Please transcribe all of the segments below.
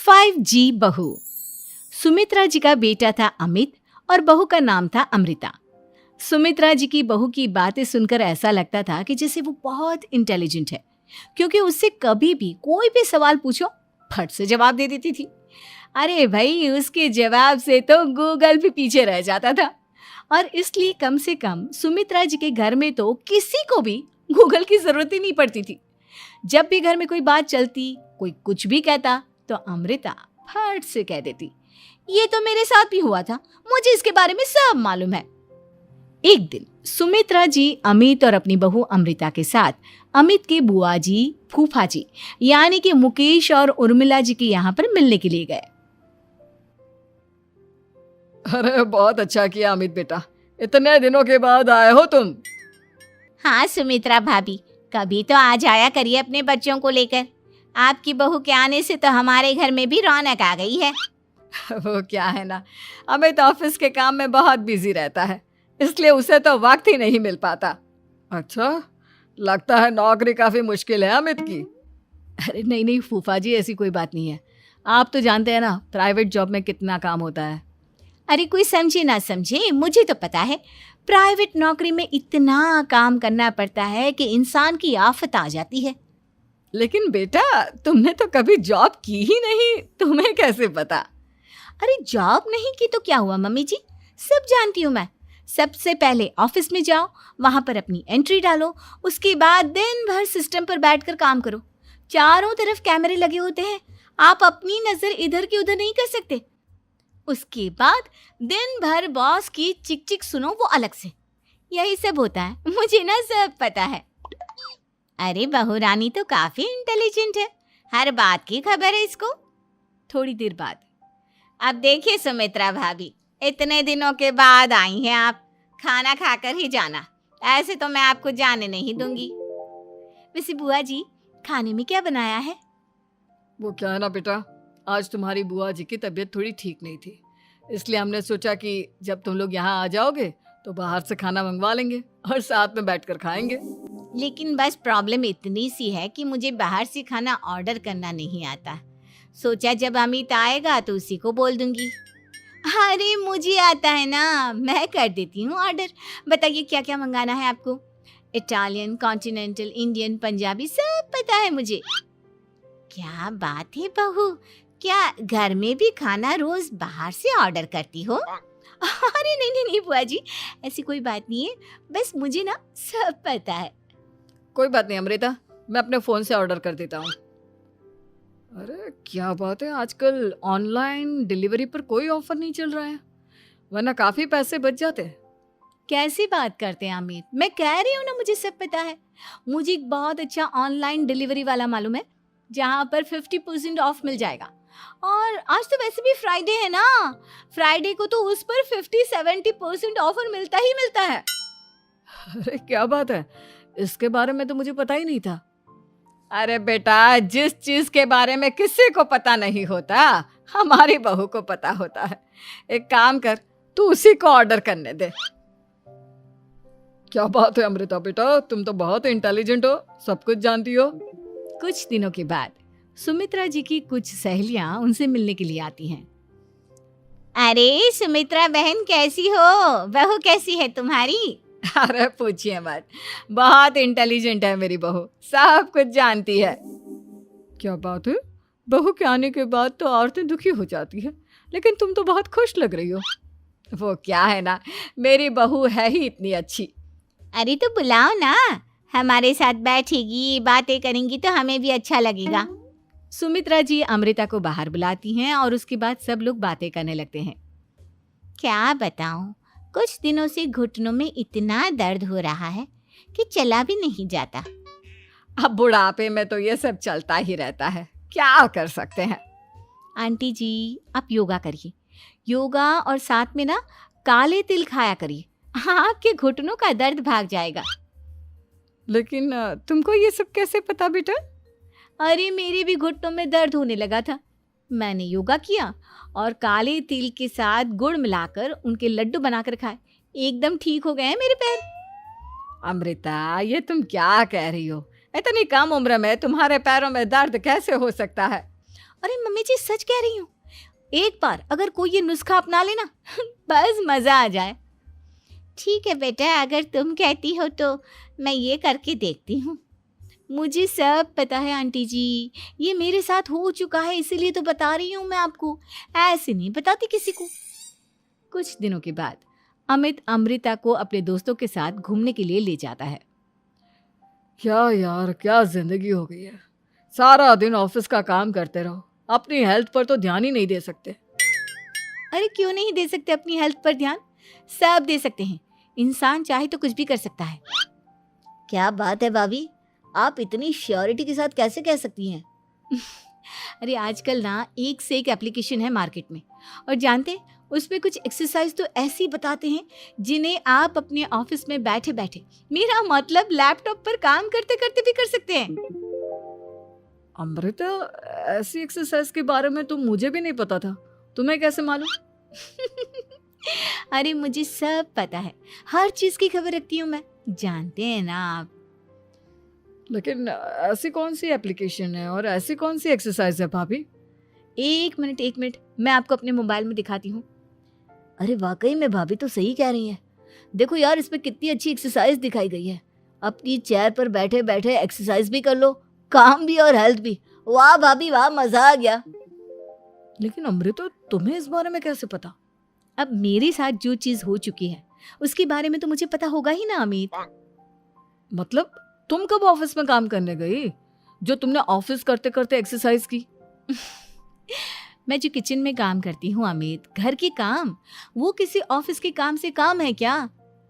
5G बहू। सुमित्रा जी का बेटा था अमित और बहू का नाम था अमृता। सुमित्रा जी की बहू की बातें सुनकर ऐसा लगता था कि जैसे वो बहुत इंटेलिजेंट है, क्योंकि उससे कभी भी कोई भी सवाल पूछो फट से जवाब दे देती थी। अरे भाई, उसके जवाब से तो गूगल भी पीछे रह जाता था। और इसलिए कम से कम सुमित्रा जी के घर में तो किसी को भी गूगल की जरूरत ही नहीं पड़ती थी। जब भी घर में कोई बात चलती, कोई कुछ भी कहता, तो अमृता फट से कह देती, ये तो मेरे साथ भी हुआ था, मुझे इसके बारे में सब मालूम है। एक दिन सुमित्रा जी अमित और अपनी बहू अमृता के साथ अमित के बुआ जी, फूफा जी यानी कि मुकेश और उर्मिला जी के यहाँ पर मिलने के लिए गए। अरे बहुत अच्छा किया अमित बेटा, इतने दिनों के बाद आए हो तुम। हाँ सुमित्रा भाभी, कभी तो आ जाया करिए अपने बच्चों को लेकर। आपकी बहू के आने से तो हमारे घर में भी रौनक आ गई है। वो क्या है ना, अमित ऑफिस के काम में बहुत बिजी रहता है, इसलिए उसे तो वक्त ही नहीं मिल पाता। अच्छा, लगता है नौकरी काफी मुश्किल है अमित की। अरे नहीं नहीं फूफा जी, ऐसी कोई बात नहीं है। आप तो जानते हैं ना प्राइवेट जॉब में कितना काम होता है। अरे कोई समझे ना समझे, मुझे तो पता है प्राइवेट नौकरी में इतना काम करना पड़ता है कि इंसान की आफत आ जाती है। लेकिन बेटा, तुमने तो कभी जॉब की ही नहीं, तुम्हें कैसे पता? अरे जॉब नहीं की तो क्या हुआ मम्मी जी, सब जानती हूँ मैं। सबसे पहले ऑफिस में जाओ, वहां पर अपनी एंट्री डालो, उसके बाद दिन भर सिस्टम पर बैठकर काम करो। चारों तरफ कैमरे लगे होते हैं, आप अपनी नजर इधर की उधर नहीं कर सकते। उसके बाद दिन भर बॉस की चिक चिक सुनो, वो अलग से। यही सब होता है, मुझे ना सब पता है। अरे बहू रानी तो काफी इंटेलिजेंट है, हर बात की खबर है इसको। थोड़ी देर बाद, अब देखिए सुमित्रा भाभी, इतने दिनों के बाद आई हैं आप, खाना खाकर ही जाना, ऐसे तो मैं आपको जाने नहीं दूंगी। वैसे बुआ जी, खाने में क्या बनाया है? वो क्या है ना बेटा, आज तुम्हारी बुआ जी की तबीयत थोड़ी ठीक नहीं थी, इसलिए हमने सोचा कि जब तुम लोग यहाँ आ जाओगे तो बाहर से खाना मंगवा लेंगे और साथ में बैठकर खाएंगे। लेकिन बस प्रॉब्लम इतनी सी है कि मुझे बाहर से खाना ऑर्डर करना नहीं आता। सोचा जब अमित आएगा तो उसी को बोल दूंगी। अरे मुझे आता है ना, मैं कर देती हूँ ऑर्डर। बताइए क्या क्या मंगाना है आपको? इटालियन, कॉन्टिनेंटल, इंडियन, पंजाबी, सब पता है मुझे। क्या बात है बहू, क्या घर में भी खाना रोज बाहर से ऑर्डर करती हो? अरे नहीं नहीं नहीं बुआ जी, ऐसी कोई बात नहीं है, बस मुझे ना सब पता है। कोई बात नहीं अमृता, मैं अपने फोन से ऑर्डर कर देता हूँ। अरे क्या बात है, आजकल ऑनलाइन डिलीवरी पर कोई ऑफर नहीं चल रहा है, वरना काफी पैसे बच जाते। कैसी बात करते हैं अमित, मैं कह रही हूँ ना मुझे सब पता है। मुझे एक बहुत अच्छा ऑनलाइन डिलीवरी वाला मालूम है, जहाँ पर 50% ऑफ मिल जाएगा। और आज तो वैसे भी फ्राइडे है ना, फ्राइडे को तो उस पर 50-70% ऑफर मिलता ही मिलता है। अरे क्या बात है, इसके बारे में तो मुझे पता ही नहीं था। अरे बेटा, जिस चीज के बारे में किसी को पता नहीं होता, हमारी बहू को पता होता है। एक काम कर, तू उसी को ऑर्डर करने दे। क्या बात है अमृता बेटा, तुम तो बहुत इंटेलिजेंट हो, सब कुछ जानती हो। कुछ दिनों के बाद सुमित्रा जी की कुछ सहेलियां उनसे मिलने के लिए आती हैं। अरे सुमित्रा बहन कैसी हो, बहू कैसी है तुम्हारी? अरे पूछिए मत, बहुत इंटेलिजेंट है मेरी बहू, सब कुछ जानती है। क्या बात है, बहू के आने के बाद तो औरतें दुखी हो जाती है, लेकिन तुम तो बहुत खुश लग रही हो। वो क्या है ना, मेरी बहू है ही इतनी अच्छी। अरे तो बुलाओ ना, हमारे साथ बैठेगी, बातें करेंगी तो हमें भी अच्छा लगेगा। सुमित्रा जी अमृता को बाहर बुलाती हैं और उसके बाद सब लोग बातें करने लगते हैं। क्या बताऊं, कुछ दिनों से घुटनों में इतना दर्द हो रहा है कि चला भी नहीं जाता। अब बुढ़ापे में तो ये सब चलता ही रहता है, क्या कर सकते हैं। आंटी जी, आप योगा करिए, योगा और साथ में ना काले तिल खाया करिए, आपके घुटनों का दर्द भाग जाएगा। लेकिन तुमको ये सब कैसे पता बेटा? अरे मेरे भी घुटनों में दर्द होने लगा था, मैंने योगा किया और काले तिल के साथ गुड़ मिलाकर उनके लड्डू बनाकर खाए, एकदम ठीक हो गए हैं मेरे पैर। अमृता, ये तुम क्या कह रही हो? इतनी कम उम्र में तुम्हारे पैरों में दर्द कैसे हो सकता है? अरे मम्मी जी सच कह रही हूँ, एक बार अगर कोई ये नुस्खा अपना लेना बस मज़ा आ जाए। ठीक है बेटा, अगर तुम कहती हो तो मैं ये करके देखती हूँ। मुझे सब पता है आंटी जी, ये मेरे साथ हो चुका है, इसीलिए तो बता रही हूँ मैं आपको, ऐसे नहीं बताती किसी को। कुछ दिनों के बाद अमित अमृता को अपने दोस्तों के साथ घूमने के लिए ले जाता है। क्या यार, क्या जिंदगी हो गई है। सारा दिन ऑफिस का काम करते रहो, अपनी हेल्थ पर तो ध्यान ही नहीं दे सकते। अरे क्यों नहीं दे सकते अपनी हेल्थ पर ध्यान, सब दे सकते हैं। इंसान चाहे तो कुछ भी कर सकता है। क्या बात है भाभी, आप इतनी श्योरिटी के साथ कैसे कह सकती हैं? अरे आजकल ना एक से एक एप्लीकेशन है मार्केट में, और जानते हैं उसमें कुछ एक्सरसाइज तो ऐसी बताते हैं जिन्हें आप अपने ऑफिस में बैठे बैठे, मेरा मतलब लैपटॉप पर काम करते करते भी कर सकते हैं। अमृता, ऐसी एक्सरसाइज के बारे में तो मुझे भी नहीं पता था, तुम्हें कैसे मालूम? अरे मुझे सब पता है, हर चीज की खबर रखती हूँ मैं, जानते हैं ना आप। लेकिन ऐसी कौन सी एप्लीकेशन है और ऐसी कौन सी एक्सरसाइज है भाभी? एक मिनट, मैं आपको अपने मोबाइल में दिखाती हूँ। अरे वाकई में भाभी तो सही कह रही हैं। देखो यार, इसमें कितनी अच्छी एक्सरसाइज दिखाई गई है। अपनी चेयर पर बैठे बैठे एक्सरसाइज भी कर लो, काम भी और हेल्थ भी। वाह भाभी वाह, मजा आ गया। लेकिन अमृता, तुम्हें इस बारे में कैसे पता? अब मेरे साथ जो चीज हो चुकी है उसके बारे में तो मुझे पता होगा ही ना अमित। मतलब तुम कब ऑफिस में काम करने गई जो तुमने ऑफिस करते करते एक्सरसाइज की? मैं जो किचन में काम करती हूँ अमित, घर के काम, वो किसी ऑफिस के काम से काम है क्या?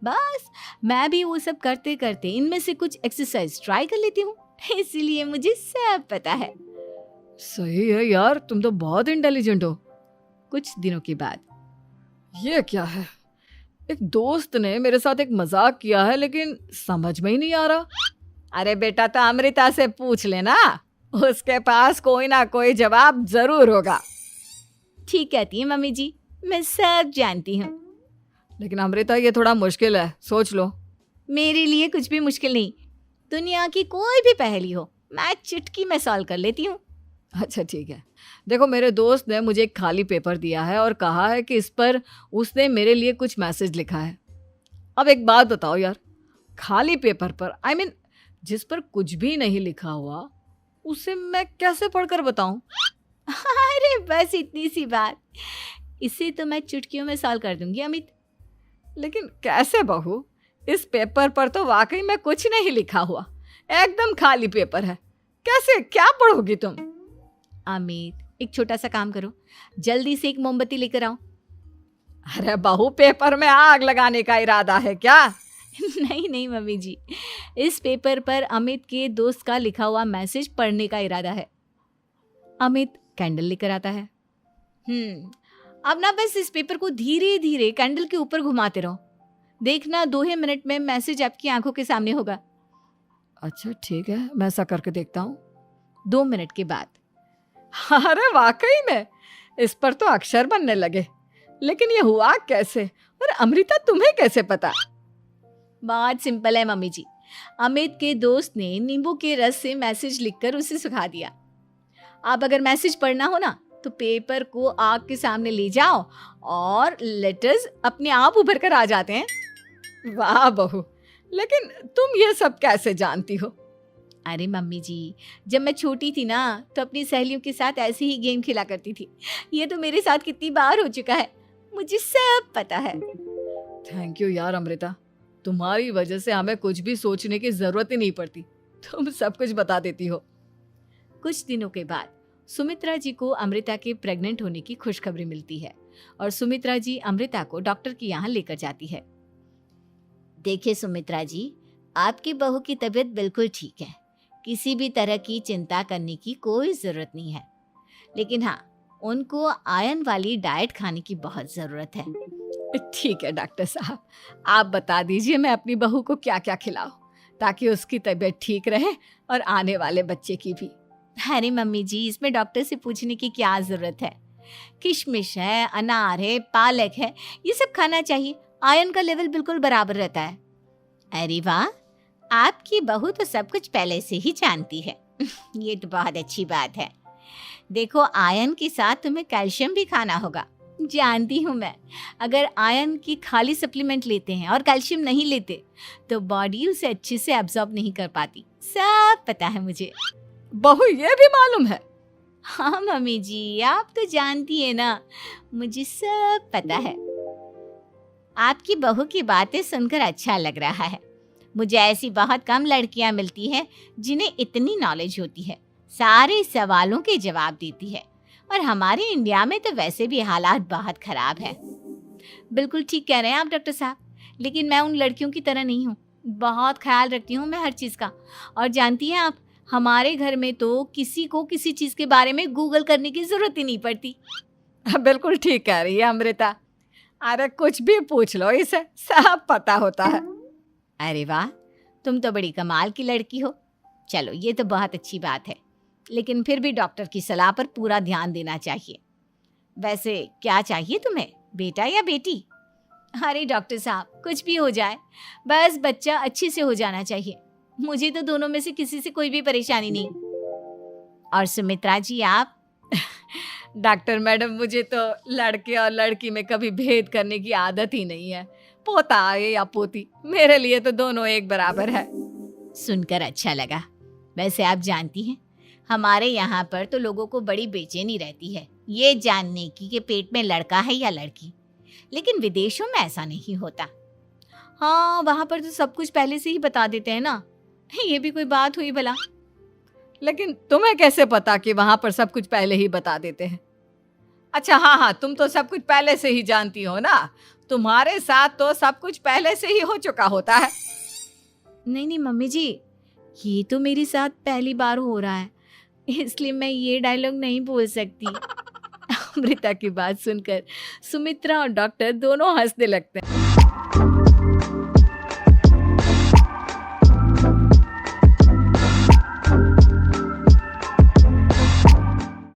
बस मैं भी वो सब करते करते इनमें से कुछ एक्सरसाइज ट्राई कर लेती हूँ, इसीलिए मुझे सब पता है। सही है यार, तुम तो बहुत इंटेलिजेंट हो। कुछ दिनों के बाद ये क्या है, एक दोस्त ने मेरे साथ एक मजाक किया है लेकिन समझ में ही नहीं आ रहा। अरे बेटा, तो अमृता से पूछ लेना, उसके पास कोई ना कोई जवाब जरूर होगा। ठीक कहती है मम्मी जी, मैं सब जानती हूँ। लेकिन अमृता, ये थोड़ा मुश्किल है, सोच लो। मेरे लिए कुछ भी मुश्किल नहीं, दुनिया की कोई भी पहेली हो मैं चुटकी में सॉल्व कर लेती हूँ। अच्छा ठीक है, देखो मेरे दोस्त ने मुझे एक खाली पेपर दिया है और कहा है कि इस पर उसने मेरे लिए कुछ मैसेज लिखा है। अब एक बात बताओ यार, खाली पेपर पर, आई मीन जिस पर कुछ भी नहीं लिखा हुआ, उसे मैं कैसे पढ़कर बताऊं? अरे बस इतनी सी बात, इसे तो मैं चुटकियों में सॉल्व कर दूंगी अमित। लेकिन कैसे बहू, इस पेपर पर तो वाकई में कुछ नहीं लिखा हुआ, एकदम खाली पेपर है, कैसे, क्या पढ़ोगी तुम? अमित, एक छोटा सा काम करो, जल्दी से एक मोमबत्ती लेकर आओ। अरे बहू, पेपर में आग लगाने का इरादा है क्या? नहीं मम्मी जी, इस पेपर पर अमित के दोस्त का लिखा हुआ मैसेज पढ़ने का इरादा है। अमित कैंडल लेकर आता है। अब ना बस इस पेपर को धीरे धीरे कैंडल के ऊपर घुमाते रहो, देखना 2 ही मिनट में मैसेज आपकी आंखों के सामने होगा। अच्छा ठीक है, मैं ऐसा करके देखता हूँ। 2 मिनट के बाद, अरे वाकई में इस पर तो अक्षर बनने लगे, लेकिन ये हुआ कैसे? और अमृता, तुम्हें कैसे पता? बात सिंपल है मम्मी जी, अमित के दोस्त ने नींबू के रस से मैसेज लिखकर उसे सुखा दिया। आप अगर मैसेज पढ़ना हो ना तो पेपर को आग के सामने ले जाओ और लेटर्स अपने आप उभर कर आ जाते हैं। वाह बहू, लेकिन तुम ये सब कैसे जानती हो? अरे मम्मी जी, जब मैं छोटी थी ना तो अपनी सहेलियों के साथ ऐसे ही गेम खेला करती थी। ये तो मेरे साथ कितनी बार हो चुका है, मुझे सब पता है। थैंक यू यार अमृता, तुम्हारी वजह से हमें कुछ भी सोचने की जरूरत ही नहीं पड़ती, तुम सब कुछ बता देती हो। कुछ दिनों के बाद सुमित्रा जी को अमृता के प्रेग्नेंट होने की खुशखबरी मिलती है और सुमित्रा जी अमृता को डॉक्टर के यहाँ लेकर जाती है। देखिए सुमित्रा जी, आपकी बहू की तबीयत बिल्कुल ठीक है, किसी भी तरह की चिंता करने की कोई ज़रूरत नहीं है, लेकिन हाँ, उनको आयरन वाली डाइट खाने की बहुत ज़रूरत है। ठीक है डॉक्टर साहब, आप बता दीजिए मैं अपनी बहू को क्या क्या खिलाऊं ताकि उसकी तबीयत ठीक रहे और आने वाले बच्चे की भी। अरे मम्मी जी, इसमें डॉक्टर से पूछने की क्या ज़रूरत है, किशमिश है, अनार है, पालक है, ये सब खाना चाहिए, आयरन का लेवल बिल्कुल बराबर रहता है। अरे वाह, आपकी बहू तो सब कुछ पहले से ही जानती है। ये तो बहुत अच्छी बात है। देखो, आयरन के साथ तुम्हें कैल्शियम भी खाना होगा। जानती हूँ मैं, अगर आयरन की खाली सप्लीमेंट लेते हैं और कैल्शियम नहीं लेते तो बॉडी उसे अच्छे से एब्जॉर्ब नहीं कर पाती। सब पता है मुझे। बहू ये भी मालूम है? हाँ मम्मी जी, आप तो जानती है ना, मुझे सब पता है। आपकी बहू की बातें सुनकर अच्छा लग रहा है। मुझे ऐसी बहुत कम लड़कियां मिलती हैं जिन्हें इतनी नॉलेज होती है, सारे सवालों के जवाब देती है। और हमारे इंडिया में तो वैसे भी हालात बहुत खराब है। बिल्कुल ठीक कह रहे हैं आप डॉक्टर साहब, लेकिन मैं उन लड़कियों की तरह नहीं हूँ। बहुत ख्याल रखती हूँ मैं हर चीज़ का। और जानती हैं आप, हमारे घर में तो किसी को किसी चीज़ के बारे में गूगल करने की ज़रूरत ही नहीं पड़ती। बिल्कुल ठीक कह रही है अमृता। अरे कुछ भी पूछ लो इसे, सब पता होता है। अरे वाह, तुम तो बड़ी कमाल की लड़की हो। चलो, ये तो बहुत अच्छी बात है, लेकिन फिर भी डॉक्टर की सलाह पर पूरा ध्यान देना चाहिए। वैसे क्या चाहिए तुम्हें, बेटा या बेटी? अरे डॉक्टर साहब, कुछ भी हो जाए, बस बच्चा अच्छे से हो जाना चाहिए। मुझे तो दोनों में से किसी से कोई भी परेशानी नहीं। और सुमित्रा जी, आप? डॉक्टर मैडम, मुझे तो लड़के और लड़की में कभी भेद करने की आदत ही नहीं है। पोता आए या पोती, मेरे लिए तो दोनों एक बराबर है। सुनकर अच्छा लगा। वैसे आप जानती हैं, हमारे यहाँ पर तो लोगों को बड़ी बेचैनी रहती है ये जानने की कि पेट में लड़का है या लड़की, लेकिन विदेशों में ऐसा नहीं होता। हाँ, वहाँ पर तो सब कुछ पहले से ही बता देते हैं ना। ये भी कोई बात हुई भला? लेकिन तुम्हें कैसे पता कि वहां पर सब कुछ पहले ही बता देते हैं? अच्छा हाँ, तुम तो सब कुछ पहले से ही जानती हो ना। तुम्हारे साथ तो सब कुछ पहले से ही हो चुका होता है। नहीं मम्मी जी, ये तो मेरे साथ पहली बार हो रहा है, इसलिए मैं ये डायलॉग नहीं बोल सकती। अमृता की बात सुनकर सुमित्रा और डॉक्टर दोनों हंसने लगते हैं।